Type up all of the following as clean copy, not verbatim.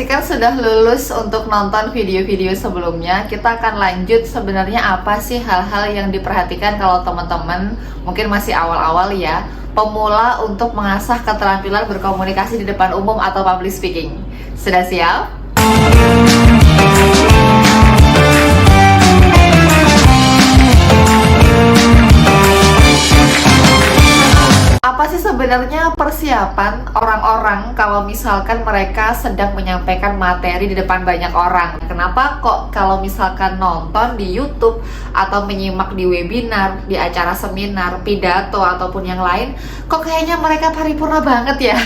pastikan sudah lulus untuk nonton video-video sebelumnya. Kita akan lanjut sebenarnya apa sih hal-hal yang diperhatikan kalau teman-teman mungkin masih awal-awal ya, pemula untuk mengasah keterampilan berkomunikasi di depan umum atau public speaking. Sudah siap? Apa sih sebenarnya persiapan orang-orang kalau misalkan mereka sedang menyampaikan materi di depan banyak orang? Kenapa kok kalau misalkan nonton di YouTube atau menyimak di webinar, di acara seminar, pidato ataupun yang lain, kok kayaknya mereka paripurna banget ya?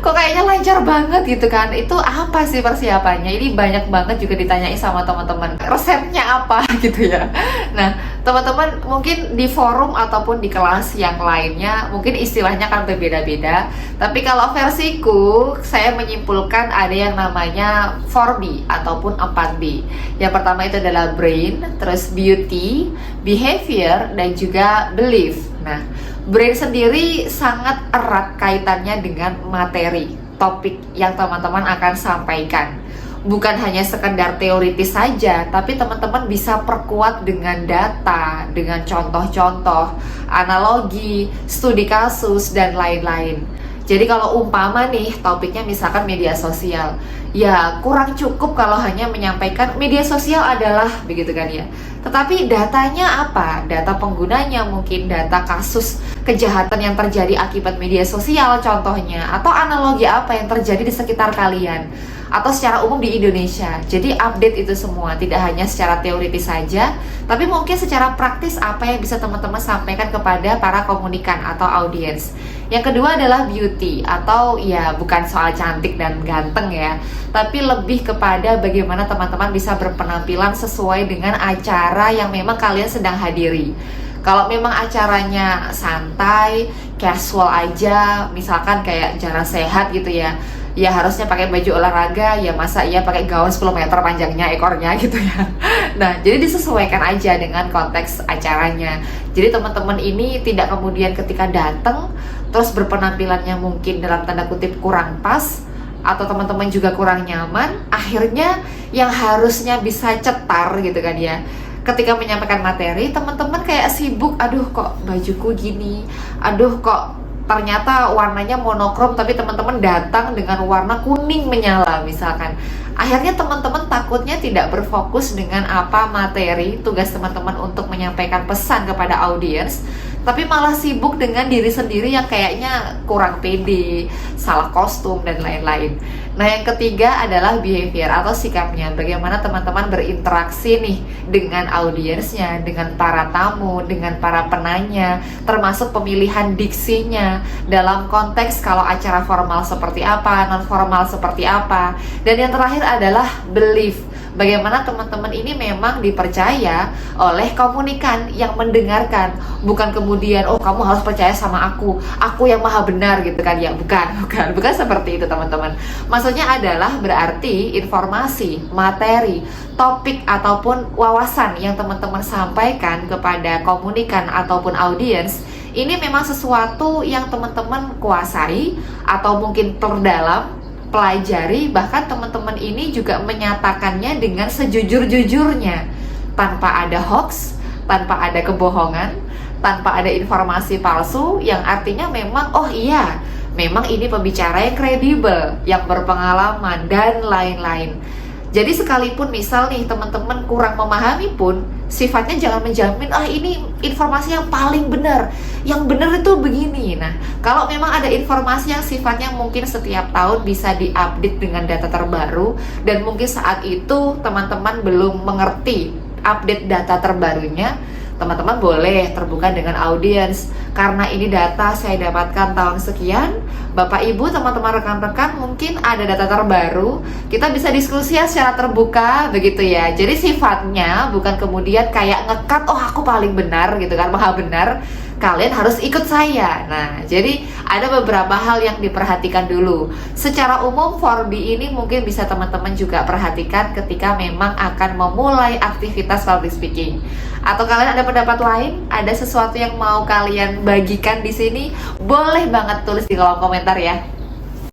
Kok kayaknya lancar banget gitu kan? Itu apa sih persiapannya? Ini banyak banget juga ditanyain sama teman-teman. Resepnya apa gitu ya? Nah, teman-teman mungkin di forum ataupun di kelas yang lainnya mungkin istilahnya kan berbeda-beda, tapi kalau versiku saya menyimpulkan ada yang namanya 4B ataupun 4B. Yang pertama itu adalah brain, terus beauty, behavior, dan juga belief. Nah, brain sendiri sangat erat kaitannya dengan materi, topik yang teman-teman akan sampaikan. Bukan hanya sekedar teoritis saja, tapi teman-teman bisa perkuat dengan data, dengan contoh-contoh, analogi, studi kasus, dan lain-lain. Jadi kalau umpama nih topiknya misalkan media sosial, ya kurang cukup kalau hanya menyampaikan media sosial adalah begitu kan ya. Tetapi datanya apa? Data penggunanya, mungkin data kasus kejahatan yang terjadi akibat media sosial contohnya, atau analogi apa yang terjadi di sekitar kalian atau secara umum di Indonesia. Jadi update itu semua, tidak hanya secara teoritis saja, tapi mungkin secara praktis apa yang bisa teman-teman sampaikan kepada para komunikan atau audiens. Yang kedua adalah beauty, atau ya bukan soal cantik dan ganteng ya, tapi lebih kepada bagaimana teman-teman bisa berpenampilan sesuai dengan acara yang memang kalian sedang hadiri. Kalau memang acaranya santai, casual aja, misalkan kayak jalan sehat gitu ya, ya harusnya pakai baju olahraga, ya masa iya pakai gaun 10 meter panjangnya ekornya gitu ya. Nah, jadi disesuaikan aja dengan konteks acaranya. Jadi teman-teman ini tidak kemudian ketika datang terus berpenampilannya mungkin dalam tanda kutip kurang pas, atau teman-teman juga kurang nyaman, akhirnya yang harusnya bisa cetar gitu kan ya, ketika menyampaikan materi, teman-teman kayak sibuk, aduh kok bajuku gini, aduh kok ternyata warnanya monokrom, tapi teman-teman datang dengan warna kuning menyala misalkan. Akhirnya teman-teman takutnya tidak berfokus dengan apa materi, tugas teman-teman untuk menyampaikan pesan kepada audiens, tapi malah sibuk dengan diri sendiri yang kayaknya kurang pede, salah kostum, dan lain-lain. Nah, yang ketiga adalah behavior atau sikapnya. Bagaimana teman-teman berinteraksi nih dengan audiensnya, dengan para tamu, dengan para penanya, termasuk pemilihan diksinya dalam konteks kalau acara formal seperti apa, non formal seperti apa. Dan yang terakhir adalah belief. Bagaimana teman-teman ini memang dipercaya oleh komunikan yang mendengarkan, bukan kemudian oh kamu harus percaya sama aku yang maha benar gitu kan ya. Bukan seperti itu teman-teman. Maksudnya adalah berarti informasi, materi, topik ataupun wawasan yang teman-teman sampaikan kepada komunikan ataupun audiens ini memang sesuatu yang teman-teman kuasai atau mungkin terdalam, pelajari, bahkan teman-teman ini juga menyatakannya dengan sejujur-jujurnya, tanpa ada hoax, tanpa ada kebohongan, tanpa ada informasi palsu, yang artinya memang oh iya, memang ini pembicara yang kredibel, yang berpengalaman, dan lain-lain. Jadi sekalipun misal nih teman-teman kurang memahami pun, sifatnya jangan menjamin ini informasi yang paling benar, yang benar itu begini. Nah, kalau memang ada informasi yang sifatnya mungkin setiap tahun bisa diupdate dengan data terbaru, dan mungkin saat itu teman-teman belum mengerti update data terbarunya, teman-teman boleh terbuka dengan audiens. Karena ini data saya dapatkan tahun sekian, Bapak Ibu, teman-teman, rekan-rekan, mungkin ada data terbaru, kita bisa diskusi secara terbuka begitu ya. Jadi sifatnya bukan kemudian kayak ngekat, oh aku paling benar gitu kan, maha benar, kalian harus ikut saya. Nah, jadi ada beberapa hal yang diperhatikan dulu. Secara umum 4B ini mungkin bisa teman-teman juga perhatikan ketika memang akan memulai aktivitas public speaking. Atau kalian ada pendapat lain, ada sesuatu yang mau kalian bagikan di sini, boleh banget tulis di kolom komentar ya.